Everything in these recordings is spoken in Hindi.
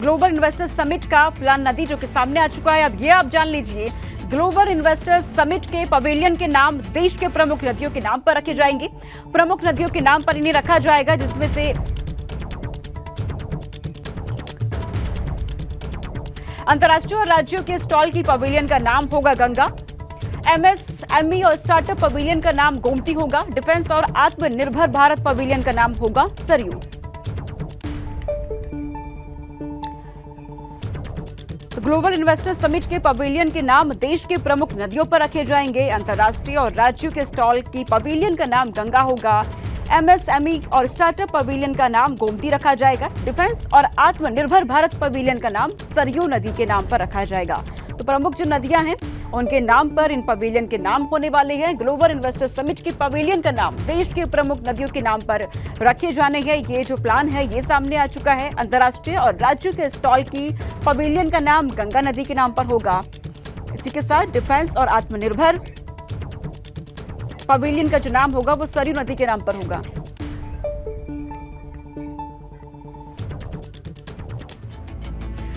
ग्लोबल इन्वेस्टर समिट का प्लान नदी जो कि सामने आ चुका है। अब ये आप जान लीजिए, ग्लोबल इन्वेस्टर समिट के पवेलियन के नाम देश के प्रमुख नदियों के नाम पर रखे जाएंगे। प्रमुख नदियों के नाम पर इन्हें रखा जाएगा, जिसमें से अंतर्राष्ट्रीय और राज्यों के स्टॉल की पवेलियन का नाम होगा गंगा। एमएसएमई और स्टार्टअप पवेलियन का नाम गोमती होगा। डिफेंस और आत्मनिर्भर भारत पवेलियन का नाम होगा सरयू। तो ग्लोबल इन्वेस्टर समिट के पवेलियन के नाम देश के प्रमुख नदियों पर रखे जाएंगे। अंतर्राष्ट्रीय और राज्यों के स्टॉल की पवेलियन का नाम गंगा होगा। एमएसएमई और स्टार्टअप पवेलियन का नाम गोमती रखा जाएगा। डिफेंस और आत्मनिर्भर भारत पवेलियन का नाम सरयू नदी के नाम पर रखा जाएगा। तो प्रमुख जो नदियां हैं उनके नाम पर इन पवेलियन के नाम होने वाले हैं। ग्लोबल इन्वेस्टर समिट के पवेलियन का नाम देश के प्रमुख नदियों के नाम पर रखे जाने हैं। ये जो प्लान है ये सामने आ चुका है। अंतर्राष्ट्रीय और राज्यों के स्टॉल की पवेलियन का नाम गंगा नदी के नाम पर होगा। इसी के साथ डिफेंस और आत्मनिर्भर पवेलियन का जो नाम होगा वो सरयू नदी के नाम पर होगा।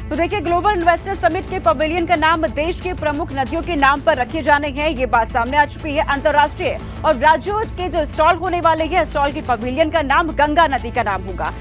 तो देखिए, ग्लोबल इन्वेस्टर समिट के पवेलियन का नाम देश के प्रमुख नदियों के नाम पर रखे जाने हैं। ये बात सामने आ चुकी है। अंतर्राष्ट्रीय और राज्यों के जो स्टॉल होने वाले हैं, स्टॉल की पवेलियन का नाम गंगा नदी का नाम होगा।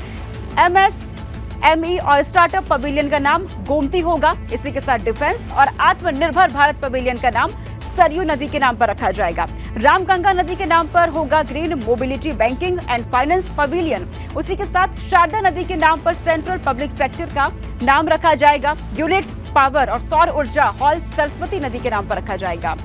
एमएसएमई और स्टार्टअप पवेलियन का नाम गोमती होगा। इसी के साथ डिफेंस और आत्मनिर्भर भारत पवेलियन का नाम सरयू नदी के नाम पर रखा जाएगा। रामगंगा नदी के नाम पर होगा green mobility banking and finance pavilion. उसी के साथ शारदा नदी के नाम पर सेंट्रल पब्लिक सेक्टर का नाम रखा जाएगा। यूनिट्स पावर और सौर ऊर्जा हॉल सरस्वती नदी के नाम पर रखा जाएगा।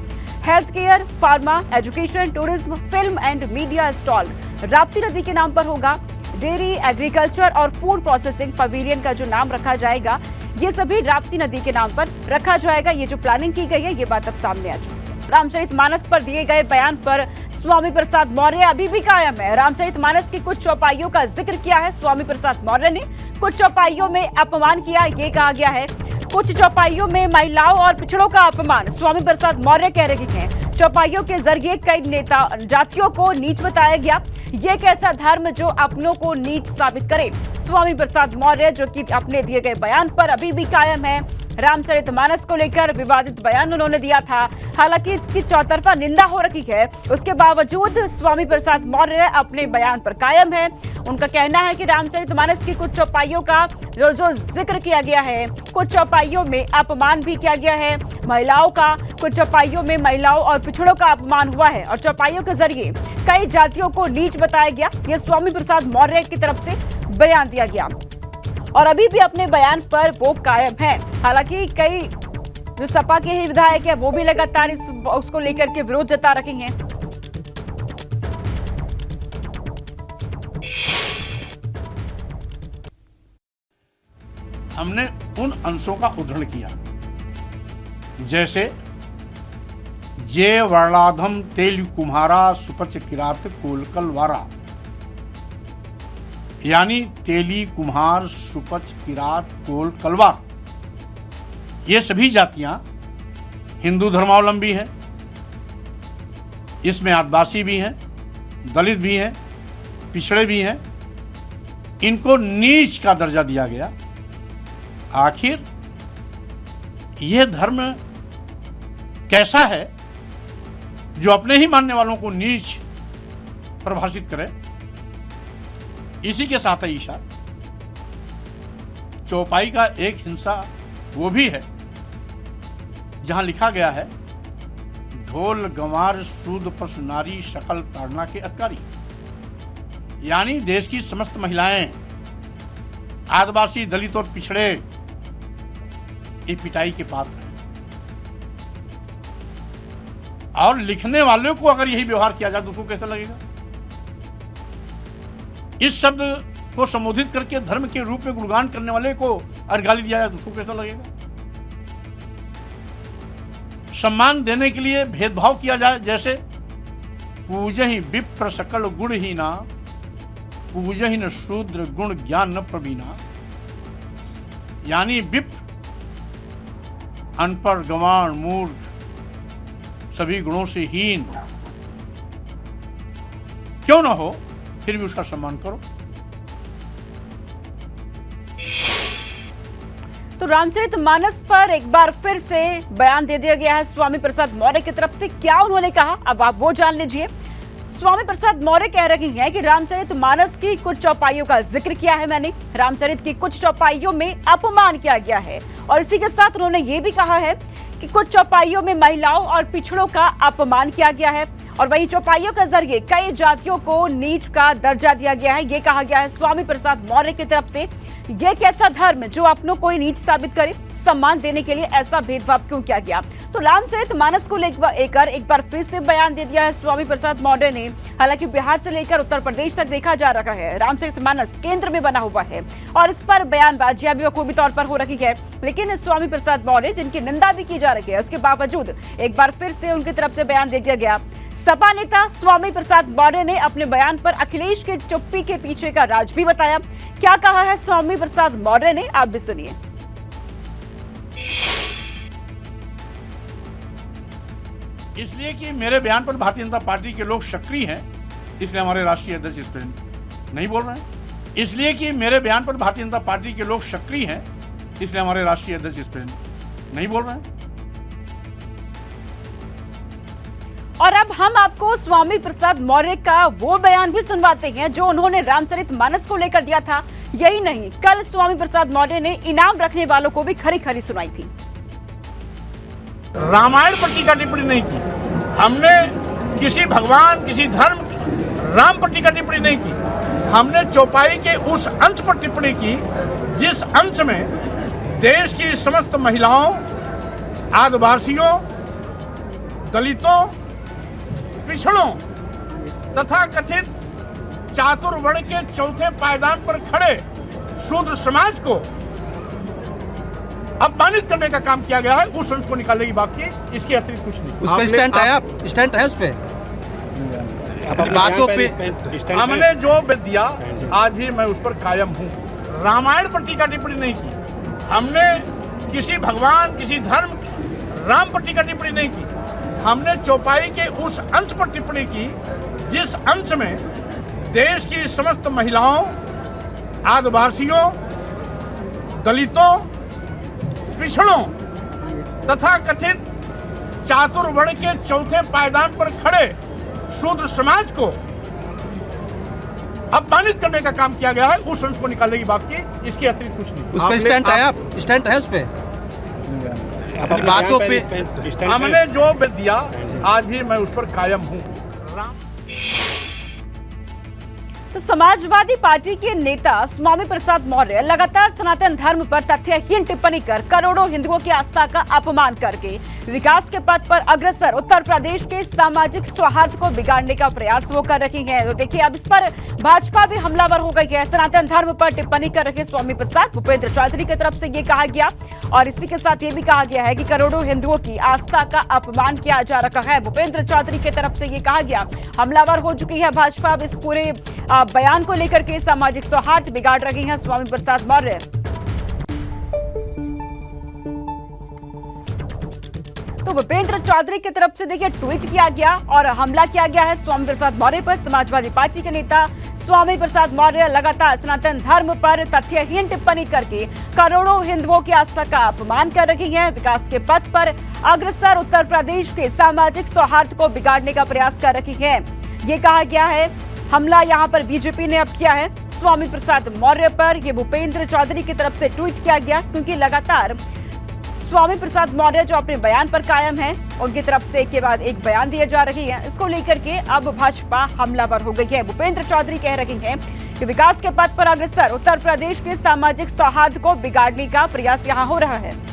Health care, pharma, education, tourism, film and media stall Rapti नदी के नाम पर होगा। डेयरी, एग्रीकल्चर और फूड प्रोसेसिंग पवेलियन का जो नाम रखा जाएगा ये सभी राप्ती नदी के नाम पर रखा जाएगा। ये जो प्लानिंग की गई है ये बात अब सामने आ चुकी है। रामचरितमानस पर दिए गए बयान पर स्वामी प्रसाद मौर्य अभी भी कायम है। रामचरितमानस की कुछ चौपाइयों का जिक्र किया है स्वामी प्रसाद मौर्य ने। कुछ चौपाइयों में अपमान किया, ये कहा गया है। कुछ चौपाइयों में महिलाओं और पिछड़ों का अपमान स्वामी प्रसाद मौर्य कह रहे हैं। चौपाइयों के जरिए कई नेता जातियों को नीच बताया गया। ये कैसा धर्म जो अपनों को नीच साबित करे। स्वामी प्रसाद मौर्य जो कि अपने दिए गए बयान पर अभी भी कायम है। रामचरितमानस को लेकर विवादित बयान उन्होंने दिया था। हालांकि इसकी चौतरफा निंदा हो रही है, उसके बावजूद स्वामी प्रसाद मौर्य अपने बयान पर कायम है। उनका कहना है कि रामचरितमानस की कुछ चौपाइयों का जो जिक्र किया गया है, कुछ चौपाइयों में अपमान भी किया गया है महिलाओं का। कुछ चौपाइयों में महिलाओं और पिछड़ों का अपमान हुआ है और चौपाइयों के जरिए कई जातियों को नीच बताया गया। यह स्वामी प्रसाद मौर्य की तरफ से बयान दिया गया और अभी भी अपने बयान पर वो कायम है। हालांकि कई जो सपा के ही विधायक है वो भी लगातार उसको लेकर के विरोध जता रहे हैं। हमने उन अंशों का उद्धरण किया जैसे जे वर्णाधम तेल कुम्हारा सुपच किरात कोलकलवारा, यानी तेली, कुम्हार, सुपच, किरात, कोल, कलवार, ये सभी जातियां हिंदू धर्मावलंबी हैं। इसमें आदिवासी भी हैं, दलित भी हैं, पिछड़े भी हैं। इनको नीच का दर्जा दिया गया। आखिर यह धर्म कैसा है जो अपने ही मानने वालों को नीच परिभाषित करे। इसी के साथ ही चौपाई का एक हिस्सा वो भी है जहां लिखा गया है ढोल गंवार सूद पशु नारी शकल ताड़ना के अधिकारी, यानी देश की समस्त महिलाएं, आदिवासी, दलित और पिछड़े ये पिटाई के पात्र हैं। और लिखने वालों को अगर यही व्यवहार किया जाए तो उसको कैसा लगेगा। इस शब्द को संबोधित करके धर्म के रूप में गुणगान करने वाले को अगर गाली दिया जाए तो उसको कैसा लगेगा। सम्मान देने के लिए भेदभाव किया जाए, जैसे पूजहि विप्र सकल गुणहीना, पूजहि न शूद्र गुण ज्ञान न प्रवीणा, यानी विप्र, अनपढ़, गंवार, मूर्ख, सभी गुणों से हीन क्यों न हो, फिर भी उसका सम्मान करो। तो रामचरितमानस पर एक बार फिर से बयान दे दिया गया है स्वामी प्रसाद मौर्य की तरफ से। क्या उन्होंने कहा अब आप वो जान लीजिए। स्वामी प्रसाद मौर्य कह रही हैं कि रामचरितमानस की कुछ चौपाइयों का जिक्र किया है मैंने, रामचरित की कुछ चौपाइयों में अपमान किया गया है और इसी के साथ उन्होंने ये भी कहा है कि कुछ चौपाइयों में महिलाओं और पिछड़ों का अपमान किया गया है और वही चौपाइयों के जरिए कई जातियों को नीच का दर्जा दिया गया है। ये कहा गया है स्वामी प्रसाद मौर्य की तरफ से। ये कैसा धर्म जो अपनों को ही नीच साबित करे, सम्मान देने के लिए ऐसा भेदभाव क्यों किया गया। तो रामचरितमानस को लेकर एक बार फिर से बयान दे दिया है स्वामी प्रसाद मौर्य ने। हालांकि बिहार से लेकर उत्तर प्रदेश तक देखा जा रहा है रामचरितमानस केंद्र में बना हुआ है और इस पर बयानबाजियां भी बखूबी तौर पर हो रही है। लेकिन स्वामी प्रसाद मौर्य जिनकी निंदा भी की जा रही है, उसके बावजूद एक बार फिर से उनकी तरफ से बयान दे दिया गया। सपा नेता स्वामी प्रसाद मौर्य ने अपने बयान पर अखिलेश के चुप्पी के पीछे का राज भी बताया। क्या कहा है स्वामी प्रसाद मौर्य ने, आप भी सुनिए। इसलिए कि मेरे बयान पर भारतीय जनता पार्टी के लोग सक्रिय हैं, इसलिए हमारे राष्ट्रीय अध्यक्ष इस पर नहीं बोल रहे हैं। इसलिए कि मेरे बयान पर भारतीय जनता पार्टी के लोग सक्रिय हैं, इसलिए हमारे राष्ट्रीय अध्यक्ष इस पर नहीं बोल रहे हैं। और अब हम आपको स्वामी प्रसाद मौर्य का वो बयान भी सुनवाते हैं जो उन्होंने रामचरितमानस को लेकर दिया था। यही नहीं, कल स्वामी प्रसाद मौर्य ने इनाम रखने वालों को भी खरी खरी सुनाई थी। रामायण पर टीका टिप्पणी नहीं की हमने, किसी भगवान किसी धर्म राम पर टीका टिप्पणी नहीं की हमने। चौपाई के उस अंश पर टिप्पणी की जिस अंश में देश की समस्त महिलाओं, आदिवासियों, दलितों, पिछड़ों तथा कथित चातुर्वर्ण के चौथे पायदान पर खड़े शूद्र समाज को अपमानित करने का काम किया गया है। उस अंश को निकालने की बात की, इसके अतिरिक्त कुछ नहीं। उस पे स्टैंड है, आप स्टैंड है उस पे बातों पे हमने जो दिया आज भी मैं उस पर कायम हूँ। रामायण पर टीका टिप्पणी नहीं की हमने, किसी भगवान किसी धर्म राम पर टीका टिप्पणी नहीं की हमने। चौपाई के उस अंश पर टिप्पणी की जिस अंश में देश की समस्त महिलाओं, आदिवासियों, दलितों, पिछड़ों तथा कथित चातुर्वर्ण के चौथे पायदान पर खड़े शूद्र समाज को अपमानित करने का काम किया गया है। उस अंश को निकालने की बात की, इसके अतिरिक्त कुछ नहीं। उस पे स्टैंड है, आप स्टैंड है उस पे बातों पे हमने जो दिया आज भी मैं उस पर कायम हूँ। तो समाजवादी पार्टी के नेता स्वामी प्रसाद मौर्य लगातार सनातन धर्म पर तथ्यहीन टिप्पणी कर करोड़ों हिंदुओं की आस्था का अपमान करके विकास के पथ पर अग्रसर उत्तर प्रदेश के सामाजिक सौहार्द को बिगाड़ने का प्रयास वो कर रही है। तो देखिए अब इस पर भाजपा भी हमलावर हो गई है। सनातन धर्म पर टिप्पणी कर रहे स्वामी प्रसाद भूपेंद्र चौधरी की तरफ से ये कहा गया और इसी के साथ ये भी कहा गया है कि करोड़ों हिंदुओं की आस्था का अपमान किया जा रहा है। भूपेंद्र चौधरी की तरफ से ये कहा गया, हमलावर हो चुकी है भाजपा। अब इस पूरे बयान को लेकर के सामाजिक सौहार्द बिगाड़ रही हैं स्वामी प्रसाद मौर्य। तो भूपेंद्र चौधरी की तरफ से देखिए ट्वीट किया गया और हमला किया गया है स्वामी प्रसाद मौर्य पर। समाजवादी पार्टी के नेता स्वामी प्रसाद मौर्य लगातार सनातन धर्म पर तथ्यहीन टिप्पणी करके करोड़ों हिंदुओं की आस्था का अपमान कर रही है। विकास के पथ पर अग्रसर उत्तर प्रदेश के सामाजिक सौहार्द को बिगाड़ने का प्रयास कर रही है। ये कहा गया है। हमला यहाँ पर बीजेपी ने अब किया है स्वामी प्रसाद मौर्य पर। यह भूपेंद्र चौधरी की तरफ से ट्वीट किया गया क्योंकि लगातार स्वामी प्रसाद मौर्य जो अपने बयान पर कायम हैं, उनकी तरफ से एक के बाद एक बयान दिए जा रही है। इसको लेकर के अब भाजपा हमलावर हो गई है। भूपेंद्र चौधरी कह रही हैं कि विकास के पथ पर अग्रसर उत्तर प्रदेश के सामाजिक सौहार्द को बिगाड़ने का प्रयास यहाँ हो रहा है।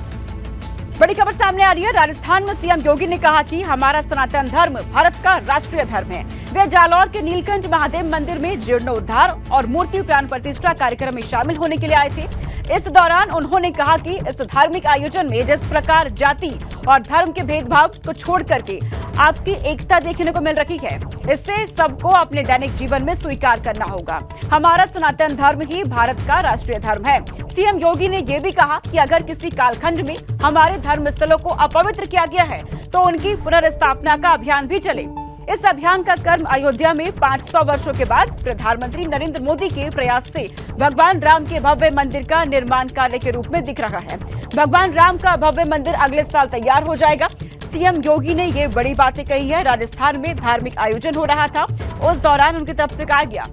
बड़ी खबर सामने आ रही है। राजस्थान में सीएम योगी ने कहा कि हमारा सनातन धर्म भारत का राष्ट्रीय धर्म है। वे जालौर के नीलकंठ महादेव मंदिर में जीर्णोद्धार और मूर्ति प्राण प्रतिष्ठा कार्यक्रम में शामिल होने के लिए आए थे। इस दौरान उन्होंने कहा कि इस धार्मिक आयोजन में जिस प्रकार जाति और धर्म के भेदभाव को छोड़ करके आपकी एकता देखने को मिल रही है, इससे सबको अपने दैनिक जीवन में स्वीकार करना होगा। हमारा सनातन धर्म ही भारत का राष्ट्रीय धर्म है। सीएम योगी ने यह भी कहा कि अगर किसी कालखंड में हमारे धर्म स्थलों को अपवित्र किया गया है तो उनकी पुनर्स्थापना का अभियान भी चले। इस अभियान का कर्म अयोध्या में 500 वर्षों के बाद प्रधानमंत्री नरेंद्र मोदी के प्रयास से भगवान राम के भव्य मंदिर का निर्माण कार्य के रूप में दिख रहा है। भगवान राम का भव्य मंदिर अगले साल तैयार हो जाएगा। सीएम योगी ने ये बड़ी बातें कही है। राजस्थान में धार्मिक आयोजन हो रहा था, उस दौरान उनकी तरफ से कहा गया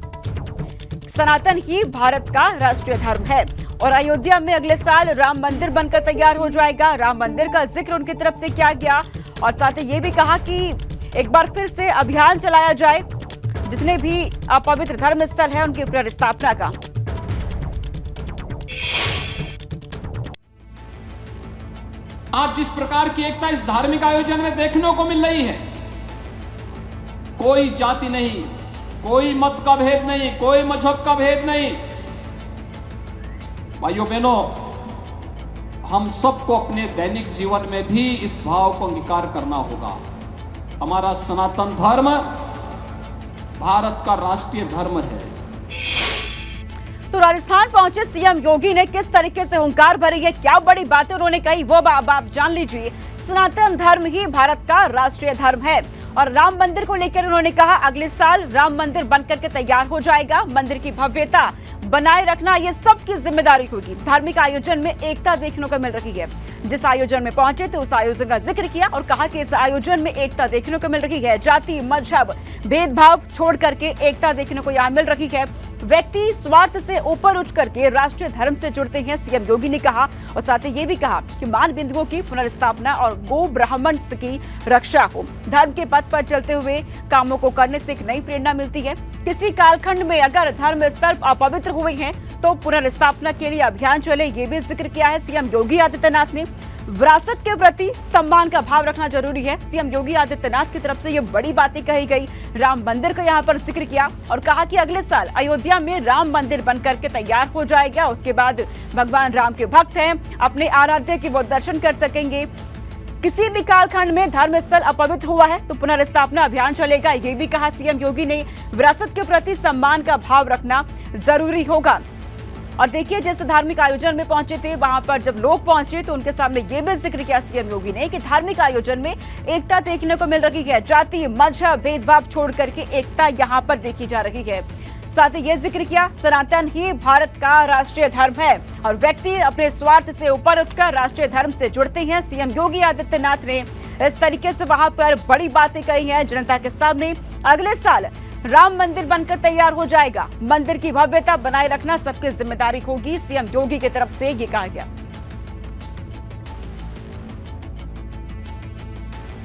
सनातन ही भारत का राष्ट्रीय धर्म है और अयोध्या में अगले साल राम मंदिर बनकर तैयार हो जाएगा। राम मंदिर का जिक्र उनकी तरफ से किया गया और साथ ही ये भी कहा कि एक बार फिर से अभियान चलाया जाए, जितने भी अपवित्र धर्म स्थल है उनकी पुनर्स्थापना का। आज जिस प्रकार की एकता इस धार्मिक आयोजन में देखने को मिल रही है, कोई जाति नहीं, कोई मत का भेद नहीं, कोई मजहब का भेद नहीं। भाइयों बहनों, हम सबको अपने दैनिक जीवन में भी इस भाव को अंगीकार करना होगा। हमारा सनातन धर्म भारत का राष्ट्रीय धर्म है। तो राजस्थान पहुंचे सीएम योगी ने किस तरीके से हुंकार भरी है, क्या बड़ी बातें उन्होंने कही, वो अब आप जान लीजिए। सनातन धर्म ही भारत का राष्ट्रीय धर्म है और राम मंदिर को लेकर उन्होंने कहा अगले साल राम मंदिर बनकर के तैयार हो जाएगा। मंदिर की भव्यता बनाए रखना ये सबकी जिम्मेदारी होगी। धार्मिक आयोजन में एकता देखने को मिल रही है। जिस आयोजन में पहुंचे तो उस आयोजन का जिक्र किया और कहा कि इस आयोजन में एकता देखने को मिल रही है। जाति मजहब भेदभाव छोड़ करके एकता देखने को यहाँ मिल रही है। व्यक्ति स्वार्थ से ऊपर उठ करके राष्ट्रीय धर्म से जुड़ते हैं, सीएम योगी ने कहा और साथ ही ये भी कहा कि मान बिंदुओं की पुनर्स्थापना और गो ब्राह्मण की रक्षा हो। धर्म के पथ पर चलते हुए कामों को करने से एक नई प्रेरणा मिलती है। किसी कालखंड में अगर धर्म स्तर अपवित्र हुए हैं तो पुनर्स्थापना के लिए अभियान चले, ये भी जिक्र किया है सीएम योगी आदित्यनाथ ने। विरासत के प्रति सम्मान का भाव रखना जरूरी है। सीएम योगी आदित्यनाथ की तरफ से ये बड़ी बातें कही गई। राम मंदिर का यहाँ पर जिक्र किया और कहा कि अगले साल अयोध्या में राम मंदिर बनकर के तैयार हो जाएगा। उसके बाद भगवान राम के भक्त हैं, अपने आराध्य के वो दर्शन कर सकेंगे। किसी भी कालखंड में धर्म स्थल अपवित्र हुआ है तो पुनर्स्थापना अभियान चलेगा, ये भी कहा सीएम योगी ने। विरासत के प्रति सम्मान का भाव रखना जरूरी होगा। और देखिए, जिस धार्मिक आयोजन में पहुंचे थे वहां पर जब लोग पहुंचे तो उनके सामने ये भी जिक्र किया सीएम योगी ने कि धार्मिक आयोजन में एकता देखने को मिल रही है। जाति मजहब भेदभाव छोड़ करके एकता यहाँ पर देखी जा रही है। साथ ही ये जिक्र किया सनातन ही भारत का राष्ट्रीय धर्म है और व्यक्ति अपने स्वार्थ से ऊपर उठकर राष्ट्रीय धर्म से जुड़ते हैं। सीएम योगी आदित्यनाथ ने इस तरीके से वहां पर बड़ी बातें कही हैं जनता के सामने। अगले साल राम मंदिर बनकर तैयार हो जाएगा। मंदिर की भव्यता बनाए रखना सबकी जिम्मेदारी होगी, सीएम योगी की तरफ से ये कहा गया।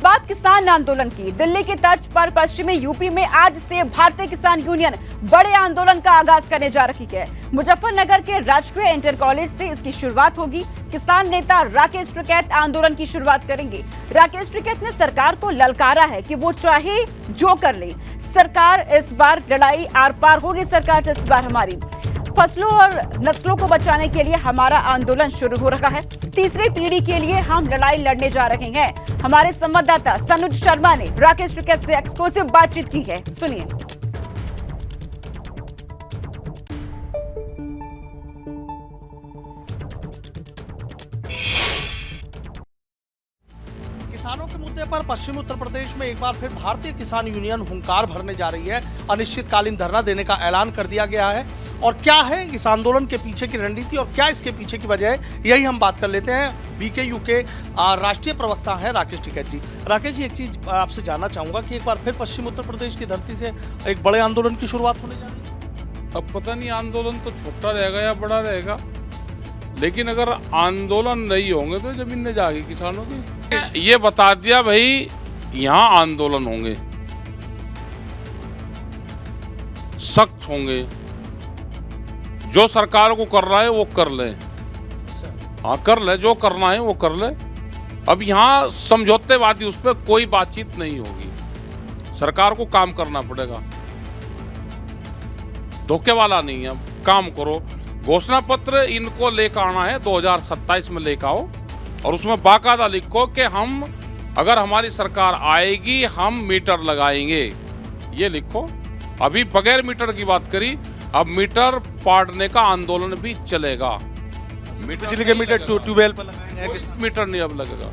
बात किसान आंदोलन की। दिल्ली की तर्ज पर पश्चिमी यूपी में आज से भारतीय किसान यूनियन बड़े आंदोलन का आगाज करने जा रही है। मुजफ्फरनगर के राजकीय इंटर कॉलेज से इसकी शुरुआत होगी। किसान नेता राकेश टिकैत आंदोलन की शुरुआत करेंगे। राकेश टिकैत ने सरकार को ललकारा है कि वो चाहे जो कर ले, सरकार इस बार लड़ाई आर पार होगी। सरकार से इस बार हमारी फसलों और नस्लों को बचाने के लिए हमारा आंदोलन शुरू हो रहा है। तीसरी पीढ़ी के लिए हम लड़ाई लड़ने जा रहे हैं। हमारे संवाददाता सनुज शर्मा ने राकेश टिकैत से एक्सक्लूसिव बातचीत की है, सुनिए। किसानों के मुद्दे पर पश्चिमी उत्तर प्रदेश में एक बार फिर भारतीय किसान यूनियन हुंकार भरने जा रही है। अनिश्चितकालीन धरना देने का ऐलान कर दिया गया है। और क्या है इस आंदोलन के पीछे की रणनीति और क्या इसके पीछे की वजह है, यही हम बात कर लेते हैं। बीकेयू के राष्ट्रीय प्रवक्ता है राकेश टिकैत जी। राकेश जी, एक चीज आपसे जानना चाहूंगा कि एक बार फिर पश्चिम उत्तर प्रदेश की धरती से एक बड़े आंदोलन की शुरुआत होने जा रही है। अब पता नहीं आंदोलन तो छोटा रहेगा या बड़ा रहेगा, लेकिन अगर आंदोलन नहीं होंगे तो जमीन जाएगी किसानों की। ये बता दिया भाई, यहाँ आंदोलन होंगे, सख्त होंगे। जो सरकार को कर रहा है वो कर ले, हाँ कर ले, जो करना है वो कर ले। अब यहाँ समझौतेवादी उस पर कोई बातचीत नहीं होगी। सरकार को काम करना पड़ेगा, धोखे वाला नहीं है। काम करो। घोषणा पत्र इनको लेकर आना है 2027 में लेकर आओ और उसमें बाकायदा लिखो कि हम अगर हमारी सरकार आएगी हम मीटर लगाएंगे, ये लिखो। अभी बगैर मीटर की बात करी, अब मीटर पाड़ने का आंदोलन भी चलेगा। बिजली के मीटर ट्यूबवेल पर लगाएंगे, मीटर नहीं अब लगेगा।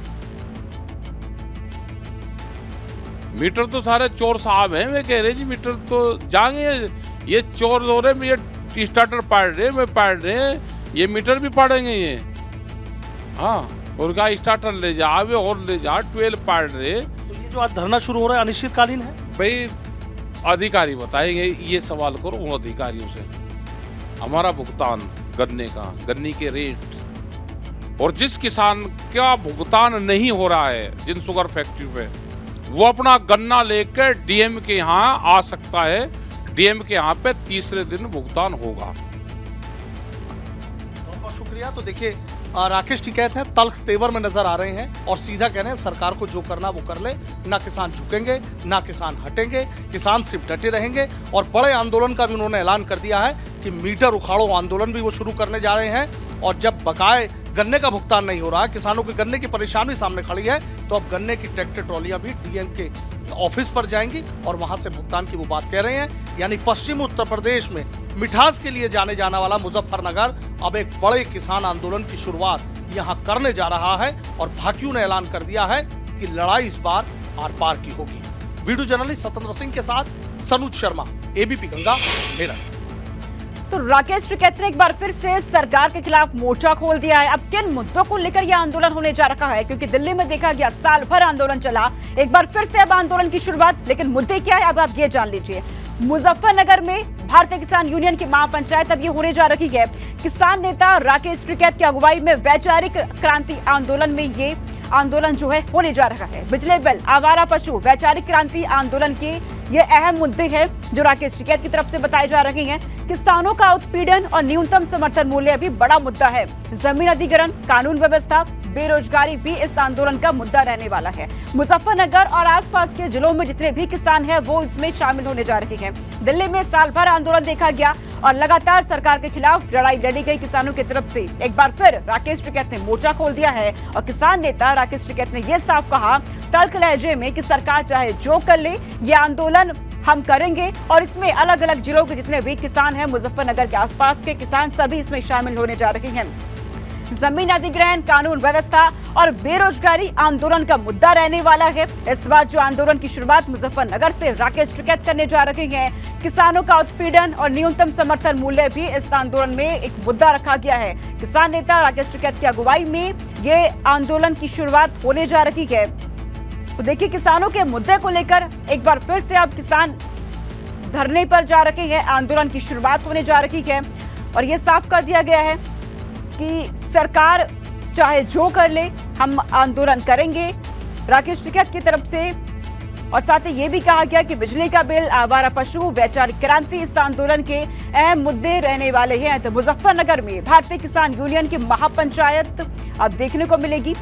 मीटर तो सारे चोर साहब हैं, मैं कह रहे जी मीटर तो जाएंगे, ये चोर हो रहे, ये स्टार्टर पाड़ रहे, मैं पाड़ रहे, ये मीटर भी पाड़ेंगे ये। हाँ, और क्या स्टार्टर ले जा अबे और ले जा 12 पाड़ रहे। तो ये जो आज धरना शुरू हो रहा है अनिश्चितकालीन है? भाई अधिकारी बताएंगे, ये सवाल करो उन अधिकारियों से। हमारा भुगतान गन्ने का, गन्ने के रेट, और जिस किसान का भुगतान नहीं हो रहा है जिन शुगर फैक्ट्री पे, वो अपना गन्ना लेकर डीएम के यहाँ आ सकता है। डीएम के यहाँ पे तीसरे दिन भुगतान होगा। बहुत बहुत शुक्रिया। तो देखिए राकेश टिकैत हैं, तल्ख तेवर में नजर आ रहे हैं और सीधा कह रहे हैं सरकार को जो करना वो कर ले, ना किसान झुकेंगे ना किसान हटेंगे, किसान सिर्फ डटे रहेंगे। और बड़े आंदोलन का भी उन्होंने ऐलान कर दिया है कि मीटर उखाड़ो आंदोलन भी वो शुरू करने जा रहे हैं। और जब बकाए गन्ने का भुगतान नहीं हो रहा, किसानों के गन्ने की परेशानी सामने खड़ी है, तो अब गन्ने की ट्रैक्टर ट्रॉलियां भी डीएम के ऑफिस पर जाएंगी और वहां से भुगतान की वो बात कह रहे हैं। यानी पश्चिम उत्तर प्रदेश में मिठास के लिए जाने जाना वाला मुजफ्फरनगर अब एक बड़े किसान आंदोलन की शुरुआत यहां करने जा रहा है। और भाकियू ने ऐलान कर दिया है कि लड़ाई इस बार आर पार की होगी। वीडियो जर्नलिस्ट सत्येंद्र सिंह के साथ सनुज शर्मा, एबीपी गंगा, मेरठ। तो राकेश टिकैत ने एक बार फिर से सरकार के खिलाफ मोर्चा खोल दिया है। अब किन मुद्दों को लेकर यह आंदोलन होने जा रहा है, क्योंकि दिल्ली में देखा गया साल भर आंदोलन चला, एक बार फिर से अब आंदोलन की शुरुआत। लेकिन मुद्दे क्या है अब आप ये जान लीजिए। मुजफ्फरनगर में भारतीय किसान यूनियन की महापंचायत अब ये होने जा रही है। किसान नेता राकेश टिकैत की अगुवाई में वैचारिक क्रांति आंदोलन में ये आंदोलन जो है होने जा रहा है। बिजली बिल, आवारा पशु, वैचारिक क्रांति आंदोलन के ये अहम मुद्दे हैं जो राकेश टिकैत की तरफ से बताए जा रहे हैं। किसानों का उत्पीड़न और न्यूनतम समर्थन मूल्य भी बड़ा मुद्दा है। जमीन अधिग्रहण, कानून व्यवस्था, बेरोजगारी भी इस आंदोलन का मुद्दा रहने वाला है। मुजफ्फरनगर और आसपास के जिलों में जितने भी किसान हैं वो इसमें शामिल होने जा रहे हैं। दिल्ली में साल भर आंदोलन देखा गया और लगातार सरकार के खिलाफ लड़ाई लड़ी गई किसानों की तरफ से। एक बार फिर राकेश टिकैत ने मोर्चा खोल दिया है और किसान नेता राकेश टिकैत ने यह साफ कहा तल्ख लहजे में कि सरकार चाहे जो कर ले, ये आंदोलन हम करेंगे। और इसमें अलग अलग जिलों के जितने भी किसान हैं, मुजफ्फरनगर के आसपास के किसान, सभी इसमें शामिल होने जा रहे हैं। जमीन अधिग्रहण, कानून व्यवस्था और बेरोजगारी आंदोलन का मुद्दा रहने वाला है। इस बार जो आंदोलन की शुरुआत मुजफ्फरनगर से राकेश टिकैत करने जा रहे हैं। किसानों का उत्पीड़न और न्यूनतम समर्थन मूल्य भी इस आंदोलन में एक मुद्दा रखा गया है। किसान नेता राकेश टिकैत की अगुवाई में ये आंदोलन की शुरुआत होने जा रही है। तो देखिए, किसानों के मुद्दे को लेकर एक बार फिर से अब किसान धरने पर जा रहे हैं, आंदोलन की शुरुआत होने जा रही है। और ये साफ कर दिया गया है कि सरकार चाहे जो कर ले, हम आंदोलन करेंगे राकेश टिकैत की तरफ से। और साथ ही ये भी कहा गया कि बिजली का बिल, आवारा पशु, वैचारिक क्रांति इस आंदोलन के अहम मुद्दे रहने वाले हैं। तो मुजफ्फरनगर में भारतीय किसान यूनियन की महापंचायत अब देखने को मिलेगी।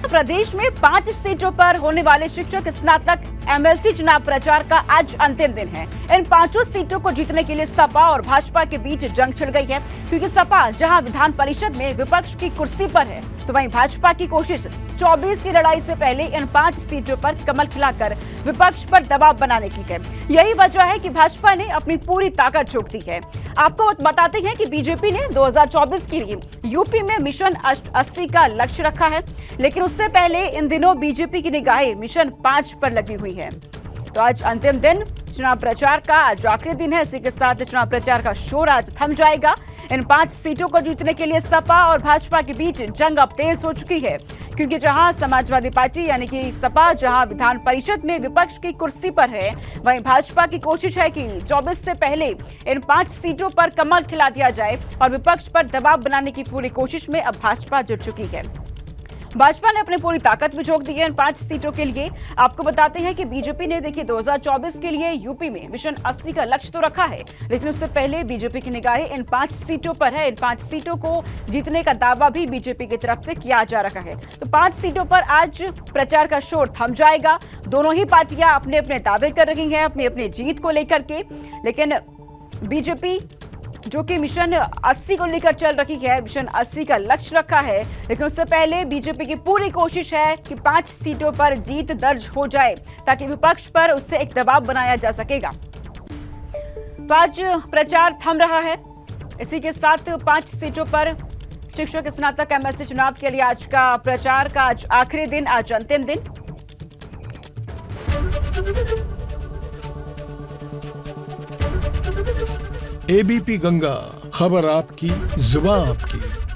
प्रदेश में 5 सीटों पर होने वाले शिक्षक स्नातक एमएलसी चुनाव प्रचार का आज अंतिम दिन है। इन 5 सीटों को जीतने के लिए सपा और भाजपा के बीच जंग छिड़ गई है, क्योंकि सपा जहां विधान परिषद में विपक्ष की कुर्सी पर है, तो वहीं भाजपा की कोशिश 24 की लड़ाई से पहले इन 5 सीटों पर कमल खिलाकर विपक्ष पर दबाव बनाने की है। यही वजह है कि भाजपा ने अपनी पूरी ताकत झोंक दी है। आपको बताते हैं कि बीजेपी ने 2024 के लिए यूपी में मिशन 80 का लक्ष्य रखा है, लेकिन उससे पहले इन दिनों बीजेपी की निगाहें मिशन 5 पर लगी हुई है। तो आज अंतिम दिन चुनाव प्रचार का, आज आखिरी दिन है। इसी के साथ चुनाव प्रचार का शोर आज थम जाएगा। इन 5 सीटों को जीतने के लिए सपा और भाजपा के बीच जंग अब तेज हो चुकी है, क्योंकि जहां समाजवादी पार्टी यानी कि सपा जहां विधान परिषद में विपक्ष की कुर्सी पर है, वहीं भाजपा की कोशिश है कि 24 से पहले इन 5 सीटों पर कमल खिला दिया जाए और विपक्ष पर दबाव बनाने की पूरी कोशिश में अब भाजपा जुट चुकी है। भाजपा ने अपनी पूरी ताकत भी झोंक दी है इन 5 सीटों के लिए। आपको बताते हैं कि बीजेपी ने देखिए 2024 के लिए यूपी में मिशन 80 का लक्ष्य तो रखा है, लेकिन उससे पहले बीजेपी की निगाहें इन 5 सीटों पर है। इन 5 सीटों को जीतने का दावा भी बीजेपी की तरफ से किया जा रहा है। तो 5 सीटों पर आज प्रचार का शोर थम जाएगा। दोनों ही पार्टियां अपने अपने दावे कर रही हैं अपनी अपनी जीत को लेकर के, लेकिन बीजेपी जो कि मिशन 80 को लेकर चल रही है, मिशन 80 का लक्ष्य रखा है, लेकिन उससे पहले बीजेपी की पूरी कोशिश है कि 5 सीटों पर जीत दर्ज हो जाए, ताकि विपक्ष पर उससे एक दबाव बनाया जा सकेगा। तो आज प्रचार थम रहा है। इसी के साथ 5 सीटों पर शिक्षक स्नातक एमएलसी चुनाव के लिए आज का प्रचार का आज आखिरी दिन, आज अंतिम दिन। एबीपी गंगा, खबर आपकी, जुबान आपकी।